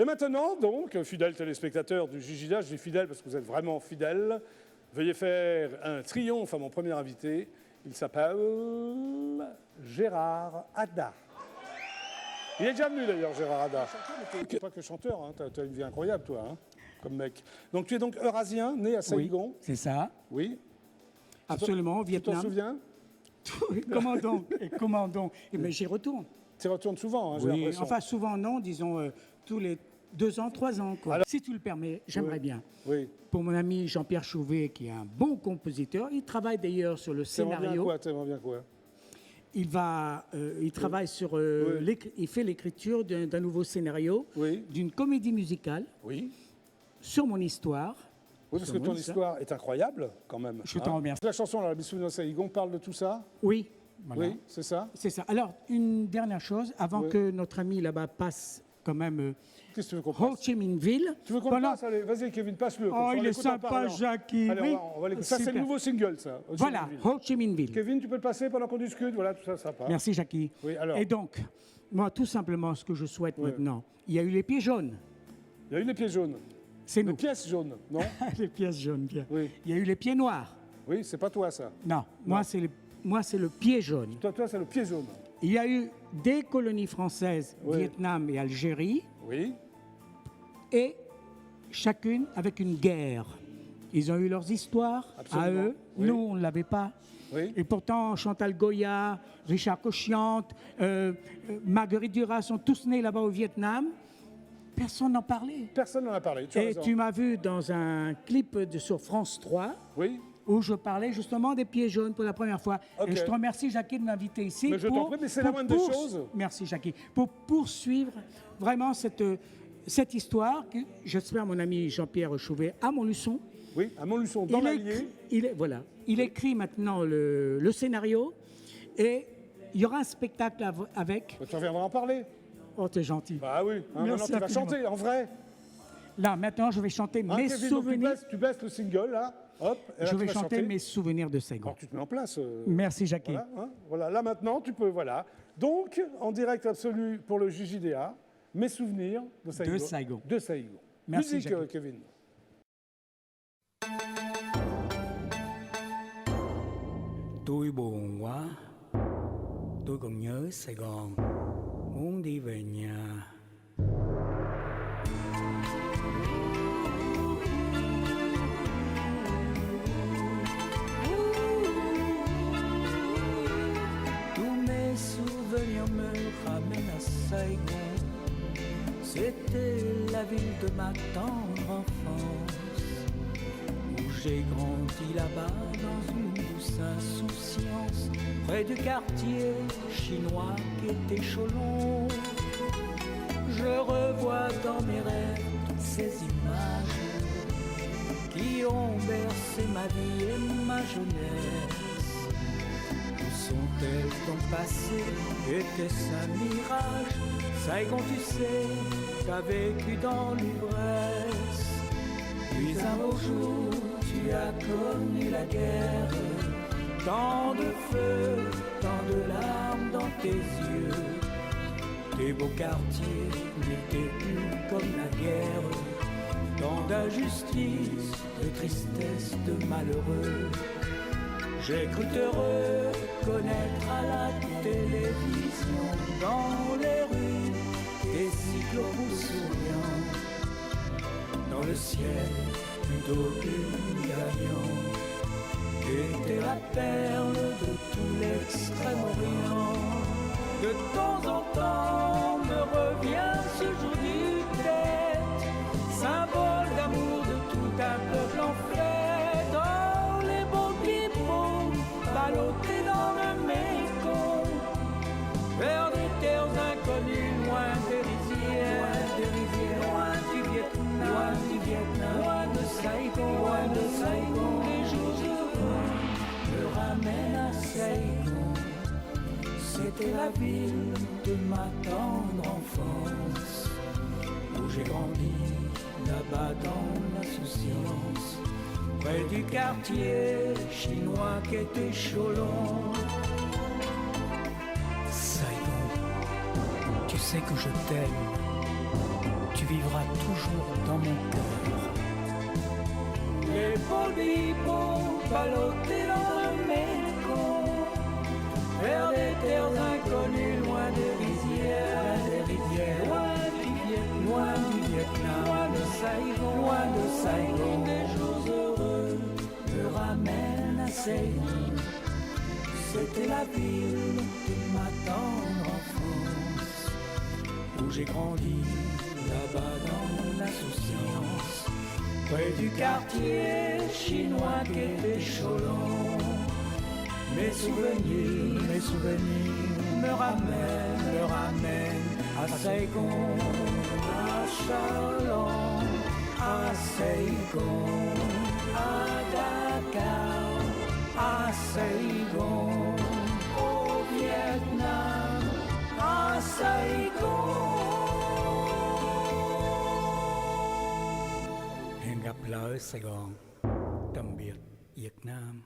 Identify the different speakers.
Speaker 1: Et maintenant, donc, fidèles téléspectateurs du JJDA, je dis fidèles parce que vous êtes vraiment fidèles, veuillez faire un triomphe à mon premier invité. Il s'appelle Gérard Ada. Il est déjà venu d'ailleurs, Gérard Ada. Tu n'es pas que chanteur, hein. Tu as une vie incroyable, toi, hein, comme mec. Donc tu es donc eurasien, né à Saigon.
Speaker 2: Oui, c'est ça.
Speaker 1: Oui.
Speaker 2: Absolument, au Vietnam.
Speaker 1: Tu t'en souviens?
Speaker 2: Comment donc? Et comment donc? Eh bien, j'y retourne.
Speaker 1: Tu y retournes souvent, hein, j'ai
Speaker 2: Oui,
Speaker 1: l'impression.
Speaker 2: enfin, souvent non, disons tous les 2 ans, 3 ans. Quoi. Alors, si tu le permets, j'aimerais bien.
Speaker 1: Oui.
Speaker 2: Pour mon ami Jean-Pierre Chouvet, qui est un bon compositeur, il travaille d'ailleurs sur le scénario.
Speaker 1: T'aimerais bien quoi?
Speaker 2: Il travaille sur, il fait l'écriture d'un nouveau scénario, d'une comédie musicale, sur mon histoire.
Speaker 1: Oui, parce que ton histoire est incroyable, quand même.
Speaker 2: Je t'en remercie.
Speaker 1: La chanson, La Bisounours de Saigon, parle de tout ça?
Speaker 2: Oui. Voilà.
Speaker 1: Oui, c'est ça?
Speaker 2: C'est ça. Alors, une dernière chose, avant que notre ami là-bas passe quand même
Speaker 1: Qu'est-ce que tu veux qu'on passe?
Speaker 2: Ho Chi Minh Ville.
Speaker 1: Tu veux qu'on le passe? Allez, vas-y, Kevin, passe-le.
Speaker 2: Oh, il est sympa, Jackie.
Speaker 1: Allez,
Speaker 2: oui.
Speaker 1: on va l'écouter. Ça, c'est le nouveau single, ça.
Speaker 2: Voilà, Ho Chi Minh Ville.
Speaker 1: Kevin, tu peux le passer pendant qu'on discute? Voilà, tout ça, ça passe.
Speaker 2: Merci, Jackie.
Speaker 1: Oui, alors.
Speaker 2: Et donc, moi, tout simplement, ce que je souhaite maintenant, il y a eu les pieds jaunes.
Speaker 1: Il y a eu les pieds jaunes.
Speaker 2: C'est nous.
Speaker 1: Les pièces jaunes, non?
Speaker 2: Les pièces jaunes, bien.
Speaker 1: Oui.
Speaker 2: Il y a eu les pieds noirs.
Speaker 1: Oui, c'est pas toi, ça.
Speaker 2: Non, moi, c'est le pied jaune.
Speaker 1: Toi, c'est le pied jaune.
Speaker 2: Il y a eu des colonies françaises, Vietnam et Algérie.
Speaker 1: Oui.
Speaker 2: Et chacune avec une guerre. Ils ont eu leurs histoires à eux. Nous, on ne l'avait pas.
Speaker 1: Oui.
Speaker 2: Et pourtant, Chantal Goya, Richard Cochiante, Marguerite Duras sont tous nés là-bas au Vietnam. Personne n'en parlait.
Speaker 1: Personne n'en a parlé. Tu as raison.
Speaker 2: Tu m'as vu dans un clip sur France 3 où je parlais justement des pieds jaunes pour la première fois. Et je te remercie, Jackie, de m'inviter ici.
Speaker 1: Mais je t'en prie, mais c'est la moindre des choses.
Speaker 2: Merci, Jackie. Pour poursuivre vraiment cette histoire que, j'espère, mon ami Jean-Pierre Chouvet à Montluçon.
Speaker 1: Oui, à Montluçon, dans l'Allier.
Speaker 2: Il écrit maintenant le scénario et il y aura un spectacle avec.
Speaker 1: Tu reviendras en parler.
Speaker 2: Oh, t'es gentil.
Speaker 1: Bah oui, maintenant tu vas chanter, en vrai.
Speaker 2: Là, maintenant, je vais chanter mes souvenirs.
Speaker 1: Tu baisses le single, là. Hop,
Speaker 2: je vais chanter mes souvenirs de Saigon.
Speaker 1: Alors, tu te mets en place.
Speaker 2: Merci, Jackie.
Speaker 1: Voilà, là, maintenant, tu peux, voilà. Donc, en direct absolu pour le JJDA, mes souvenirs de Saigon. De Saigon.
Speaker 2: Merci,
Speaker 1: musique, Kevin.
Speaker 2: Tôi buồn quá, tôi còn nhớ Sài Gòn, muốn đi về nhà. Tous mes souvenirs me ramènent à Saigon. C'était la ville de ma tendre enfance, où j'ai grandi là-bas dans une douce insouciance, près du quartier chinois qui était Cholon. Je revois dans mes rêves toutes ces images qui ont bercé ma vie et ma jeunesse. Où sont-elles donc passées? Était-ce un mirage? Saigon, tu sais, t'as vécu dans l'ivresse. Puis un beau jour, tu as connu la guerre. Tant de feu, tant de larmes dans tes yeux. Tes beaux quartiers n'étaient plus comme la guerre. Tant d'injustice, de tristesse, de malheureux. J'ai cru te reconnaître à la télévision, dans les rues, des cyclos souriants. Dans le ciel, plutôt qu'une gagnant, était la perle de tout l'Extrême-Orient. De temps en temps me revient ce jour du tête, symbole d'amour de tout un peuple en fête. Oh, les beaux pipeaux, ballottés dans le Mékong, vers des terres inconnues, loin des rizières, loin du Vietnam, loin de Saigon, les jours heureux me ramènent à Saigon. C'était la ville de ma tendre enfance, où j'ai grandi là-bas dans l'insouciance, près du quartier chinois qui était Cholon. Saigon, tu sais que je t'aime, tu vivras toujours dans mon cœur. Les beaux ballottés dans le Mékong, vers des terres inconnues, loin des rivières, loin du Vietnam, loin de Saigon, des jours heureux me ramènent à Saigon. C'était la ville de ma tendre enfance, où j'ai grandi là-bas dans l'insouciance, près du quartier chinois qu'était Cholon. Mes souvenirs me ramènent à Saigon, à Cholon, à Saigon, à Dakar, à Saigon, au Vietnam, à Saigon. Hẹn gặp lại ở Sài Gòn, tạm biệt Việt Nam.